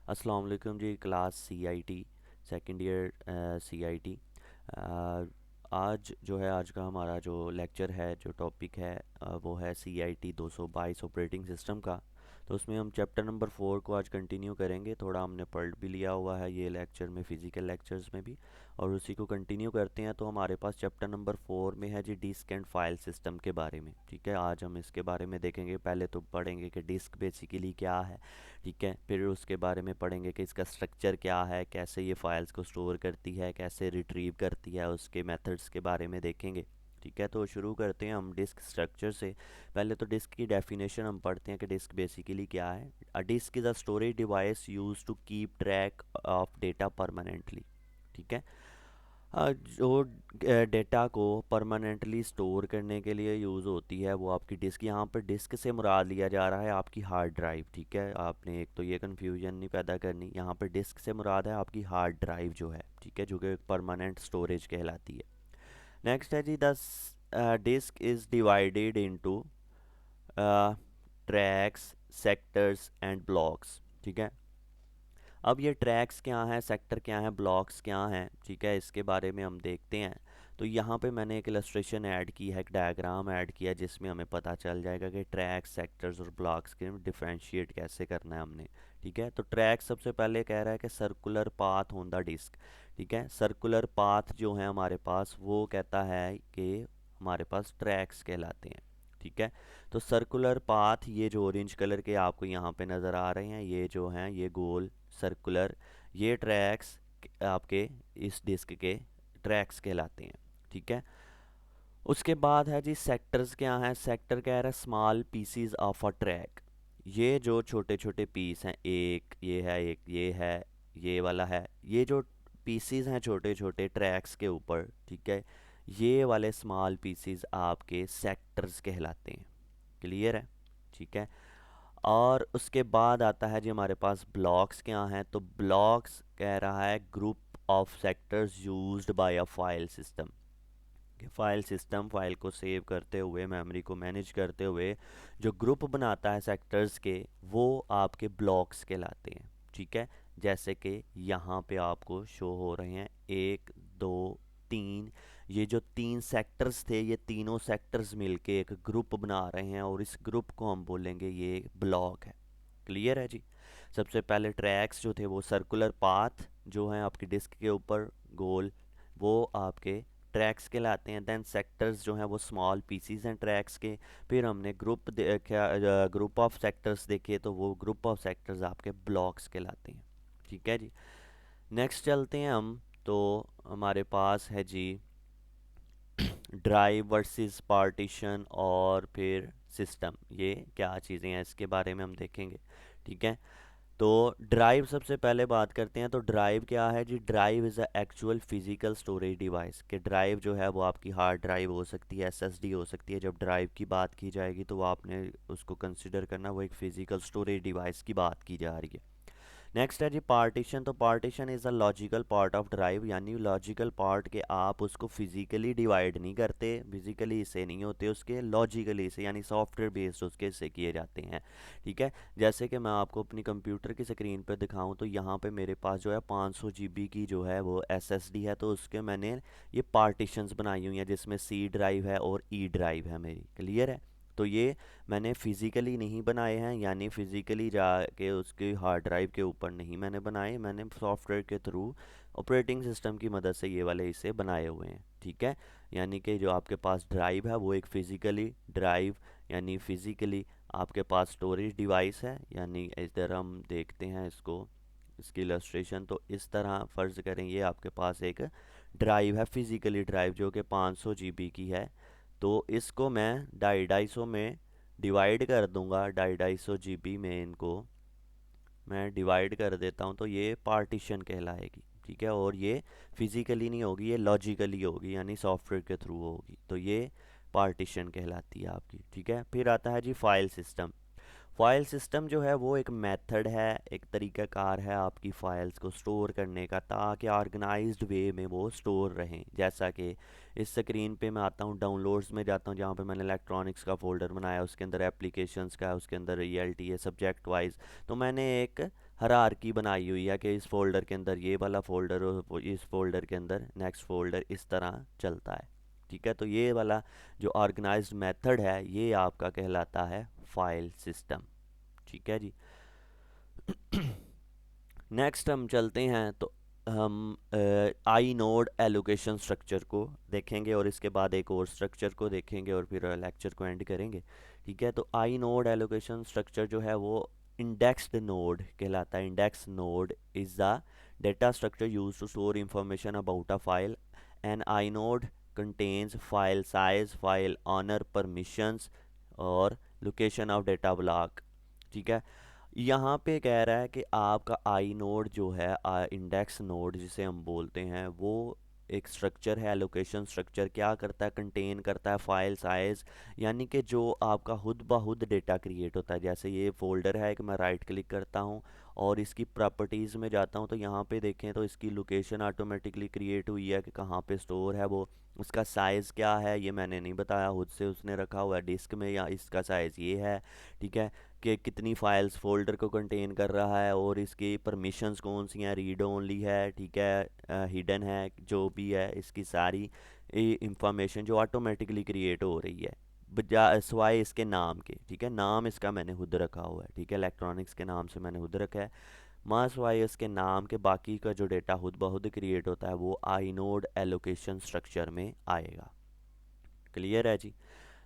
अस्सलाम वालेकुम जी। Class CIT second year CIT। आज जो है, आज का हमारा जो लेक्चर है, जो टॉपिक है वो है CIT 222 ऑपरेटिंग सिस्टम का। तो उसमें हम चैप्टर नंबर 4 को आज कंटिन्यू करेंगे। थोड़ा हमने पढ़ भी लिया हुआ है ये लेक्चर में, फ़िज़िकल लेक्चर्स में भी, और उसी को कंटिन्यू करते हैं। तो हमारे पास चैप्टर नंबर 4 में है जी डिस्क एंड फाइल सिस्टम के बारे में। ठीक है, आज हम इसके बारे में देखेंगे। पहले तो पढ़ेंगे कि डिस्क बेसिकली क्या है। ठीक है, फिर उसके बारे में पढ़ेंगे कि इसका स्ट्रक्चर क्या है, कैसे ये फाइल्स को स्टोर करती है, कैसे रिट्रीव करती है, उसके मेथड्स के बारे में देखेंगे। ठीक है, तो शुरू करते हैं हम डिस्क स्ट्रक्चर से। पहले तो डिस्क की डेफिनेशन हम पढ़ते हैं कि डिस्क बेसिकली क्या है। A disk is a storage device use to keep track of data permanently. ठीक है, जो डेटा को परमानेंटली स्टोर करने के लिए यूज़ होती है वो आपकी डिस्क। यहाँ पर डिस्क से मुराद लिया जा रहा है आपकी हार्ड ड्राइव। ठीक है, आपने एक तो ये कन्फ्यूजन नहीं पैदा करनी। यहाँ पर डिस्क से मुराद है आपकी हार्ड ड्राइव जो है, ठीक है, जो कि परमानेंट स्टोरेज कहलाती है। नेक्स्ट है जी, the disk is divided into tracks, sectors and blocks. ठीक है, अब ये ट्रैक्स क्या हैं, सेक्टर क्या हैं, ब्लॉक्स क्या हैं, ठीक है, इसके बारे में हम देखते हैं। तो यहाँ पे मैंने एक इलस्ट्रेशन ऐड की है, एक डायग्राम ऐड किया, जिसमें हमें पता चल जाएगा कि ट्रैक्स, सेक्टर्स और ब्लॉक्स के डिफरेंशिएट कैसे करना है हमने। ठीक है, तो ट्रैक सबसे पहले कह रहा है कि circular path on the disk. ठीक है, सर्कुलर पाथ जो है हमारे पास, वो कहता है कि हमारे पास ट्रैक्स कहलाते हैं। ठीक है, तो सर्कुलर पाथ, ये जो ऑरेंज कलर के आपको यहाँ पे नज़र आ रहे हैं, ये जो हैं ये गोल सर्कुलर, ये ट्रैक्स आपके इस डिस्क के ट्रैक्स कहलाते हैं। ठीक है, उसके बाद है जी सेक्टर्स क्या हैं। सेक्टर कह रहा है small PCs of a track. ये जो छोटे छोटे पीस हैं, एक ये है, एक ये है, ये वाला है, ये जो पीसीज हैं छोटे छोटे ट्रैक्स के ऊपर, ठीक है, ये वाले स्मॉल पीसीज आपके सेक्टर्स कहलाते हैं। क्लियर है? ठीक है, और उसके बाद आता है जी हमारे पास ब्लॉक्स क्या हैं। तो ब्लॉक्स कह रहा है group of sectors used by a file system. File system file को सेव करते हुए, मेमोरी को मैनेज करते हुए जो ग्रुप बनाता है सेक्टर्स के, वो आपके ब्लॉक्स कहलाते हैं। ठीक है, जैसे कि यहाँ पे आपको शो हो रहे हैं, एक, दो, तीन। ये जो तीन सेक्टर्स थे, ये तीनों सेक्टर्स मिलके एक ग्रुप बना रहे हैं, और इस ग्रुप को हम बोलेंगे ये ब्लॉक है। क्लियर है जी? सबसे पहले ट्रैक्स जो थे वो सर्कुलर पाथ जो हैं आपकी डिस्क के ऊपर गोल, वो आपके ट्रैक्स कहलाते हैं। देन सेक्टर्स जो हैं वो स्मॉल पीसीज हैं ट्रैक्स के। फिर हमने ग्रुप देखा, ग्रुप ऑफ सेक्टर्स देखे, तो वो ग्रुप ऑफ सेक्टर्स आपके ब्लॉक्स कहलाते हैं। ठीक है जी, नेक्स्ट चलते हैं हम। तो हमारे पास है जी ड्राइव वर्सेस पार्टीशन और फिर सिस्टम, ये क्या चीज़ें हैं इसके बारे में हम देखेंगे। ठीक है, तो ड्राइव सबसे पहले बात करते हैं। तो ड्राइव क्या है जी? Drive is a actual physical storage device. कि ड्राइव जो है वो आपकी हार्ड ड्राइव हो सकती है, SSD हो सकती है। जब ड्राइव की बात की जाएगी तो आपने उसको कंसिडर करना, वो एक फ़िज़िकल स्टोरेज डिवाइस की बात की जा रही है। नेक्स्ट है जी पार्टीशन। तो partition is a logical part of drive, यानी लॉजिकल पार्ट के आप उसको फिजिकली डिवाइड नहीं करते, फिजिकली इसे नहीं होते उसके, लॉजिकली से यानी सॉफ्टवेयर बेस्ड उसके हिस्से किए जाते हैं। ठीक है, जैसे कि मैं आपको अपनी कंप्यूटर की स्क्रीन पर दिखाऊं, तो यहाँ पे मेरे पास जो है 500 GB की जो है वो SSD है। तो उसके मैंने ये पार्टीशंस बनाई हुई हैं, जिसमें C ड्राइव है और E ड्राइव है मेरी। क्लियर है? तो ये मैंने फिज़िकली नहीं बनाए हैं, यानी फिज़िकली जाके उसके हार्ड ड्राइव के ऊपर नहीं मैंने बनाए, मैंने सॉफ्टवेयर के थ्रू ऑपरेटिंग सिस्टम की मदद से ये वाले हिस्से बनाए हुए हैं। ठीक है, यानी कि जो आपके पास ड्राइव है वो एक फ़िज़िकली ड्राइव, यानी फ़िज़िकली आपके पास स्टोरेज डिवाइस है। यानी इधर हम देखते हैं इसको, इसकी इलस्ट्रेशन, तो इस तरह फ़र्ज़ करें ये आपके पास एक ड्राइव है, फिज़िकली ड्राइव, जो कि 500 GB की है। तो इसको मैं 250 में डिवाइड कर दूंगा, 250 GB में इनको मैं डिवाइड कर देता हूँ, तो ये पार्टीशन कहलाएगी। ठीक है, और ये फिज़िकली नहीं होगी, ये लॉजिकली होगी, यानी सॉफ्टवेयर के थ्रू होगी। तो ये पार्टीशन कहलाती है आपकी। ठीक है, फिर आता है जी फाइल सिस्टम। फाइल सिस्टम जो है वो एक मेथड है, एक तरीक़ाकार है आपकी फ़ाइल्स को स्टोर करने का, ताकि ऑर्गेनाइज्ड वे में वो स्टोर रहें। जैसा कि इस स्क्रीन पे मैं आता हूँ, डाउनलोड्स में जाता हूँ, जहाँ पे मैंने इलेक्ट्रॉनिक्स का फ़ोल्डर बनाया, उसके अंदर एप्लीकेशंस का है, उसके अंदर ELT है सब्जेक्ट वाइज। तो मैंने एक हायरार्की बनाई हुई है कि इस फोल्डर के अंदर ये वाला फोल्डर और इस फोल्डर के अंदर नेक्स्ट फोल्डर इस तरह चलता है। ठीक है, तो ये वाला जो ऑर्गेनाइज्ड मेथड है ये आपका कहलाता है फाइल सिस्टम। ठीक है जी। नेक्स्ट हम चलते हैं, तो हम आई नोड एलोकेशन स्ट्रक्चर को देखेंगे और इसके बाद एक और स्ट्रक्चर को देखेंगे और फिर लेक्चर को एंड करेंगे। ठीक है, तो आई नोड एलोकेशन स्ट्रक्चर जो है वो इंडेक्स्ड नोड कहलाता है। Index node is the data structure use to store information about a file. An i node contains file size, file owner, permissions और लोकेशन ऑफ डेटा ब्लॉक। ठीक है, यहाँ पे कह रहा है कि आपका आई नोड जो है, इंडेक्स नोड जिसे हम बोलते हैं, वो एक स्ट्रक्चर है। लोकेशन स्ट्रक्चर क्या करता है, कंटेन करता है फाइल साइज, यानी कि जो आपका खुद ब खुद डेटा क्रिएट होता है। जैसे ये फोल्डर है कि मैं राइट क्लिक करता हूँ और इसकी प्रॉपर्टीज़ में जाता हूँ, तो यहाँ पे देखें तो इसकी लोकेशन ऑटोमेटिकली क्रिएट हुई है कि कहाँ पे स्टोर है वो। उसका साइज़ क्या है ये मैंने नहीं बताया, खुद से उसने रखा हुआ है डिस्क में, या इसका साइज़ ये है। ठीक है, कि कितनी फाइल्स फोल्डर को कंटेन कर रहा है और इसकी परमिशंस कौन सी हैं, रीड ओनली है, ठीक है, हिडन है, जो भी है इसकी सारी इंफॉर्मेशन जो ऑटोमेटिकली क्रिएट हो रही है बजा सिवाय इसके नाम के। ठीक है, नाम इसका मैंने खुद रखा हुआ है। ठीक है, इलेक्ट्रॉनिक्स के नाम से मैंने खुद रखा है। माँ सिवाय इसके नाम के बाकी का जो डेटा खुद ब खुद क्रिएट होता है वो आई नोड एलोकेशन स्ट्रक्चर में आएगा। क्लियर है जी।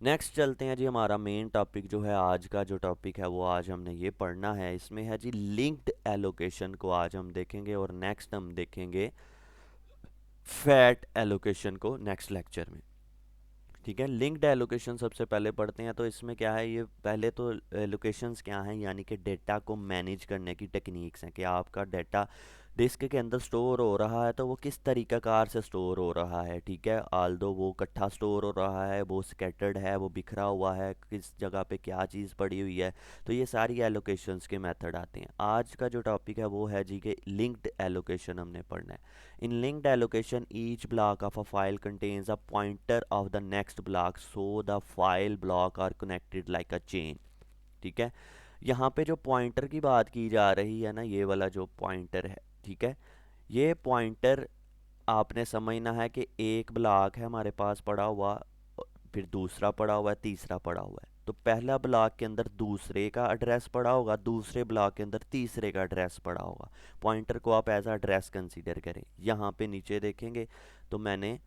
नेक्स्ट चलते हैं जी, हमारा मेन टॉपिक जो है, आज का जो टॉपिक है वो आज हमने ये पढ़ना है। इसमें है जी लिंक्ड एलोकेशन को आज हम देखेंगे और नेक्स्ट हम देखेंगे फैट एलोकेशन को नेक्स्ट लेक्चर में। ठीक है, लिंक्ड एलोकेशन सबसे पहले पढ़ते हैं। तो इसमें क्या है, ये पहले तो एलोकेशंस क्या हैं, यानी कि डेटा को मैनेज करने की टेक्निक्स हैं कि आपका डेटा डिस्क के अंदर स्टोर हो रहा है तो वो किस तरीक़ाकार से स्टोर हो रहा है। ठीक है, आल्दो वो इकट्ठा स्टोर हो रहा है, वो स्कैटर्ड है, वो बिखरा हुआ है, किस जगह पे क्या चीज़ पड़ी हुई है, तो ये सारी एलोकेशंस के मेथड आते हैं। आज का जो टॉपिक है वो है जी कि लिंक्ड एलोकेशन हमने पढ़ना है। In linked allocation, each block of a file contains a pointer of the next block, so the file block are connected like a chain. ठीक है, यहाँ पे जो पॉइंटर की बात की जा रही है ना, ये वाला जो पॉइंटर है, ठीक है, ये पॉइंटर आपने समझना है कि एक ब्लॉक है हमारे पास पड़ा हुआ, फिर दूसरा पड़ा हुआ है, तीसरा पड़ा हुआ है। तो पहला ब्लॉक के अंदर दूसरे का एड्रेस पड़ा होगा, दूसरे ब्लॉक के अंदर तीसरे का एड्रेस पड़ा होगा। पॉइंटर को आप एज एड्रेस कंसीडर करें। यहाँ पे नीचे देखेंगे तो मैंने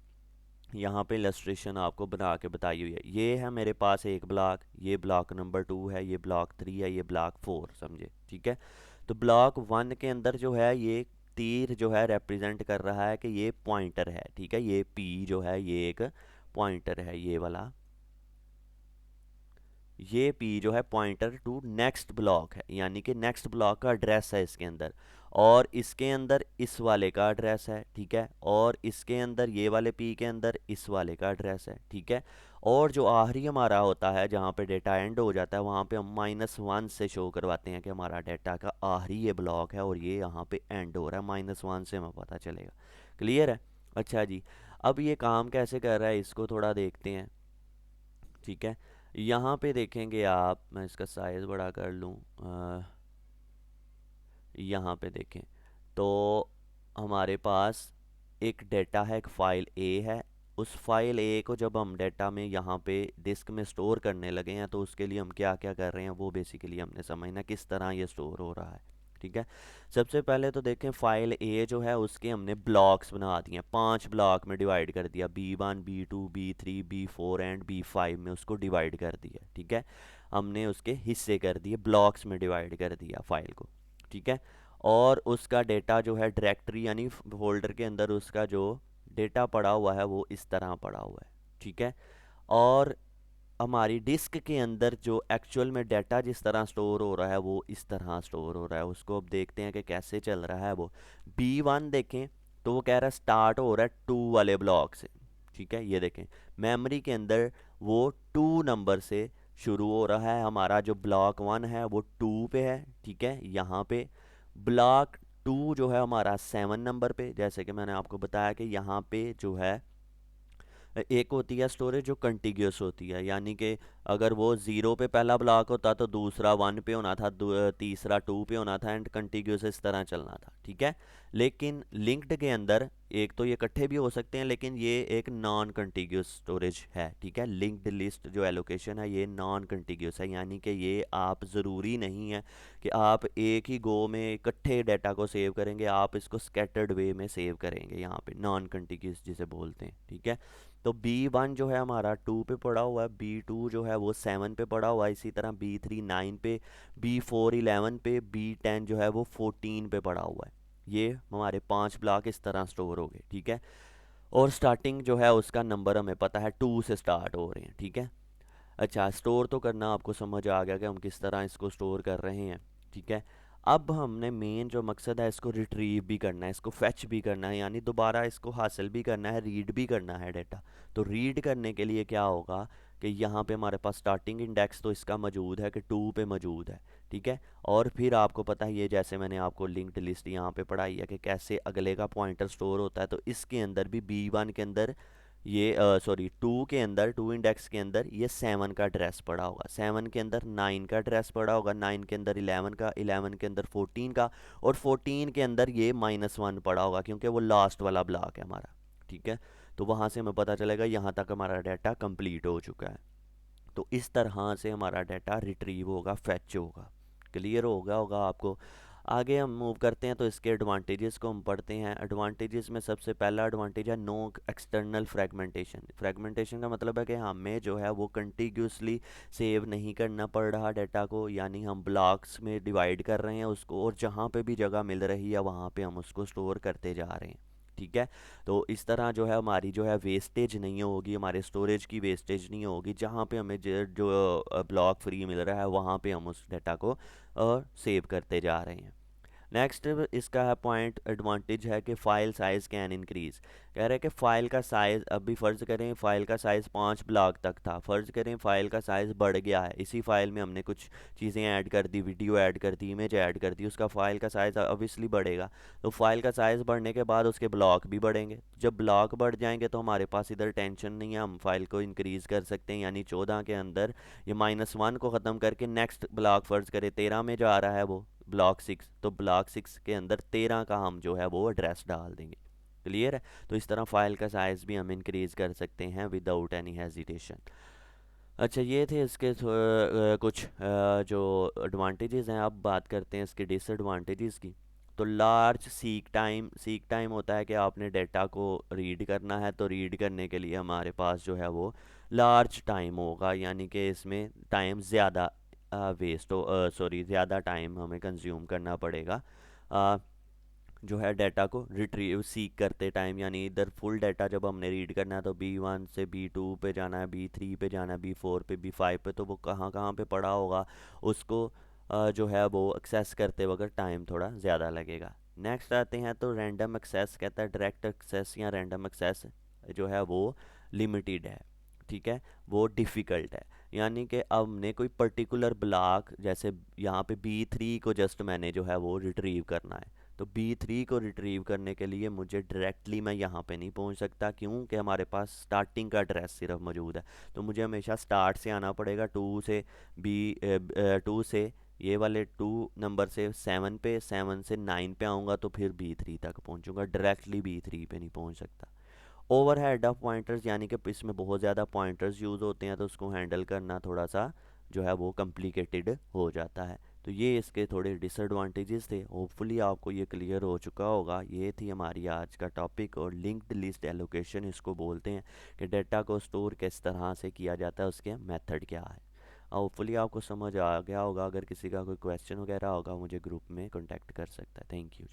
यहाँ पे इलस्ट्रेशन आपको बना के बताई हुई है। ये है मेरे पास एक ब्लॉक, ये ब्लॉक नंबर 2 है, ये ब्लॉक 3 है, ये ब्लॉक 4, समझे। ठीक है, तो ब्लॉक 1 के अंदर जो है ये तीर जो है रिप्रेजेंट कर रहा है कि ये पॉइंटर है। ठीक है, ये पी जो है ये एक पॉइंटर है, ये वाला, ये पी जो है पॉइंटर टू नेक्स्ट ब्लॉक है, यानी कि नेक्स्ट ब्लॉक का एड्रेस है इसके अंदर, और इसके अंदर इस वाले का एड्रेस है। ठीक है, और इसके अंदर ये वाले पी के अंदर इस वाले का एड्रेस है। ठीक है, और जो आखिरी हमारा होता है जहाँ पे डेटा एंड हो जाता है, वहाँ पे हम -1 से शो करवाते हैं कि हमारा डेटा का आखिरी ये ब्लॉक है और ये यहाँ पे एंड हो रहा है। -1 से हमें पता चलेगा। क्लियर है। अच्छा जी, अब ये काम कैसे कर रहा है इसको थोड़ा देखते हैं। ठीक है, यहाँ पे देखेंगे आप, मैं इसका साइज़ बड़ा कर लूँ, यहाँ पे देखें तो हमारे पास एक डेटा है, एक फ़ाइल ए है। उस फाइल ए को जब हम डेटा में यहाँ पे डिस्क में स्टोर करने लगे हैं तो उसके लिए हम क्या क्या कर रहे हैं वो बेसिकली हमने समझना किस तरह ये स्टोर हो रहा है। ठीक है, सबसे पहले तो देखें फाइल ए जो है उसके हमने ब्लॉक्स बना दिए हैं, 5 ब्लॉक में डिवाइड कर दिया, B1 B2 B3 B4 and B5 में उसको डिवाइड कर दिया। ठीक है, हमने उसके हिस्से कर दिए, ब्लॉक्स में डिवाइड कर दिया फाइल को। ठीक है, और उसका डेटा जो है डायरेक्टरी यानी फोल्डर के अंदर उसका जो डेटा पड़ा हुआ है वो इस तरह पड़ा हुआ है। ठीक है, और हमारी डिस्क के अंदर जो एक्चुअल में डाटा जिस तरह स्टोर हो रहा है वो इस तरह स्टोर हो रहा है। उसको अब देखते हैं कि कैसे चल रहा है वो। B1 देखें तो वो कह रहा है स्टार्ट हो रहा है 2 वाले ब्लॉक से। ठीक है, ये देखें मेमोरी के अंदर वो 2 नंबर से शुरू हो रहा है। हमारा जो ब्लॉक 1 है वो 2 पे है। ठीक है, यहाँ पे ब्लॉक 2 जो है हमारा 7 नंबर पे, जैसे कि मैंने आपको बताया कि यहाँ पे जो है एक होती है स्टोरेज जो कंटिग्यूस होती है, यानी कि अगर वो ज़ीरो पे पहला ब्लॉक होता तो दूसरा वन पे होना था, तीसरा टू पे होना था, एंड कंटिन्यूस इस तरह चलना था, ठीक है। लेकिन लिंक्ड के अंदर एक तो ये इकट्ठे भी हो सकते हैं, लेकिन ये एक नॉन कंटिन्यूस स्टोरेज है, ठीक है। लिंक्ड लिस्ट जो एलोकेशन है ये नॉन कंटिन्यूस है, यानी कि ये आप ज़रूरी नहीं है कि आप एक ही गो में इकट्ठे डाटा को सेव करेंगे, आप इसको स्कैटर्ड वे में सेव करेंगे, यहाँ पे नॉन कंटिन्यूस जिसे बोलते हैं, ठीक है। तो B1 जो है हमारा 2 पे पड़ा हुआ है, B2 जो है वो 7 पे पड़ा हुआ है, इसी तरह B3 9 पे, B4 11 पे, B10 जो है वो 14 पे पड़ा हुआ है। ये हमारे 5 ब्लॉक इस तरह स्टोर हो गए, ठीक है। और स्टार्टिंग जो है उसका नंबर हमें पता है 2 से स्टार्ट हो रहे हैं, ठीक है। अच्छा, स्टोर तो करना आपको समझ आ गया कि हम किस तरह इसको स्टोर कर रहे हैं, ठीक है। अब हमने मेन जो मकसद है इसको रिट्रीव भी करना है, इसको फेच भी करना है, यानी दोबारा इसको हासिल भी करना है, रीड भी करना है डाटा। तो रीड करने के लिए क्या होगा कि यहाँ पे हमारे पास स्टार्टिंग इंडेक्स तो इसका मौजूद है कि 2 पे मौजूद है, ठीक है। और फिर आपको पता ही है, जैसे मैंने आपको लिंक्ड लिस्ट यहाँ पे पढ़ाई है कि कैसे अगले का पॉइंटर स्टोर होता है, तो इसके अंदर भी B1 के अंदर ये सॉरी 2 के अंदर, 2 इंडेक्स के अंदर ये 7 का एड्रेस पड़ा होगा, 7 के अंदर 9 का एड्रेस पड़ा होगा, 9 के अंदर 11 का, 11 के अंदर 14 का, और 14 के अंदर ये -1 पड़ा होगा, क्योंकि वो लास्ट वाला ब्लॉक है हमारा, ठीक है। तो वहाँ से हमें पता चलेगा यहाँ तक हमारा डाटा कंप्लीट हो चुका है। तो इस तरह से हमारा डाटा रिट्रीव होगा, फैच होगा। क्लियर हो गया होगा आपको। आगे हम मूव करते हैं तो इसके एडवांटेजेस को हम पढ़ते हैं। एडवांटेजेस में सबसे पहला एडवांटेज है नो एक्सटर्नल फ्रेगमेंटेशन। फ्रेगमेंटेशन का मतलब है कि हमें जो है वो कंटिन्यूसली सेव नहीं करना पड़ रहा डाटा को, यानी हम ब्लॉक्स में डिवाइड कर रहे हैं उसको, और जहाँ पे भी जगह मिल रही है वहाँ पे हम उसको स्टोर करते जा रहे हैं, ठीक है। तो इस तरह जो है हमारी जो है वेस्टेज नहीं होगी, हमारे स्टोरेज की वेस्टेज नहीं होगी, जहाँ पे हमें जो ब्लॉक फ्री मिल रहा है वहाँ पे हम उस डाटा को सेव करते जा रहे हैं। नेक्स्ट इसका है पॉइंट एडवांटेज है कि फ़ाइल साइज़ कैन इंक्रीज़। कह रहे हैं कि फ़ाइल का साइज़, अभी फ़र्ज़ करें फ़ाइल का साइज़ 5 ब्लॉक तक था, फ़र्ज़ करें फ़ाइल का साइज़ बढ़ गया है, इसी फ़ाइल में हमने कुछ चीज़ें ऐड कर दी, वीडियो ऐड कर दी, इमेज ऐड कर दी, उसका फ़ाइल का साइज़ ऑब्वियसली बढ़ेगा। तो फ़ाइल का साइज़ बढ़ने के बाद उसके ब्लॉक भी बढ़ेंगे, जब ब्लॉक बढ़ जाएंगे तो हमारे पास इधर टेंशन नहीं है, हम फाइल को इंक्रीज़ कर सकते हैं, यानी 14 के अंदर ये -1 को ख़त्म करके नेक्स्ट ब्लॉक फ़र्ज़ करें 13 में जा रहा है वो ब्लॉक 6, तो ब्लॉक 6 के अंदर 13 का हम जो है वो एड्रेस डाल देंगे। क्लियर है। तो इस तरह फाइल का साइज़ भी हम इंक्रीज़ कर सकते हैं विदाउट एनी हेजिटेशन। अच्छा, ये थे इसके कुछ जो एडवांटेजेस हैं। अब बात करते हैं इसके डिसएडवांटेजेस की। तो लार्ज सीक टाइम होता है कि आपने डाटा को रीड करना है, तो रीड करने के लिए हमारे पास जो है वो लार्ज टाइम होगा, यानी कि इसमें टाइम ज़्यादा वेस्ट हो, सॉरी ज़्यादा टाइम हमें कंज्यूम करना पड़ेगा जो है डाटा को रिट्रीव सीक करते टाइम। यानी इधर फुल डाटा जब हमने रीड करना है तो B1 से B2 पे जाना है, B3 पे जाना है, B4 पे, B5 पे, तो वो कहाँ कहाँ पे पड़ा होगा उसको जो है वो एक्सेस करते वक्त टाइम थोड़ा ज़्यादा लगेगा। नेक्स्ट आते हैं तो रैंडम एक्सेस, कहता है डायरेक्ट एक्सेस या रैंडम एक्सेस जो है वो लिमिटेड है, ठीक है, वो डिफ़िकल्ट है। यानी कि अब हमने कोई पर्टिकुलर ब्लॉक, जैसे यहाँ पे B3 को जस्ट मैंने जो है वो रिट्रीव करना है, तो B3 को रिट्रीव करने के लिए मुझे डायरेक्टली मैं यहाँ पे नहीं पहुँच सकता, क्योंकि हमारे पास स्टार्टिंग का एड्रेस सिर्फ मौजूद है। तो मुझे हमेशा स्टार्ट से आना पड़ेगा, 2 से टू से ये वाले 2 नंबर से 7 पे, 7 से 9 पे आऊँगा तो फिर B3 तक पहुँचूँगा, डायरेक्टली B3 पे नहीं पहुँच सकता। ओवरहेड ऑफ पॉइंटर्स, यानी कि इसमें बहुत ज़्यादा पॉइंटर्स यूज़ होते हैं, तो उसको हैंडल करना थोड़ा सा जो है वो कॉम्प्लिकेटेड हो जाता है। तो ये इसके थोड़े डिसएडवांटेजेस थे। होपफुली आपको ये क्लियर हो चुका होगा। ये थी हमारी आज का टॉपिक, और लिंक्ड लिस्ट एलोकेशन इसको बोलते हैं, कि डाटा को स्टोर किस तरह से किया जाता है, उसके मेथड क्या है। होपफुली आपको समझ आ गया होगा। अगर किसी का कोई क्वेश्चन वगैरह होगा मुझे ग्रुप में कॉन्टेक्ट कर सकता है। Thank you.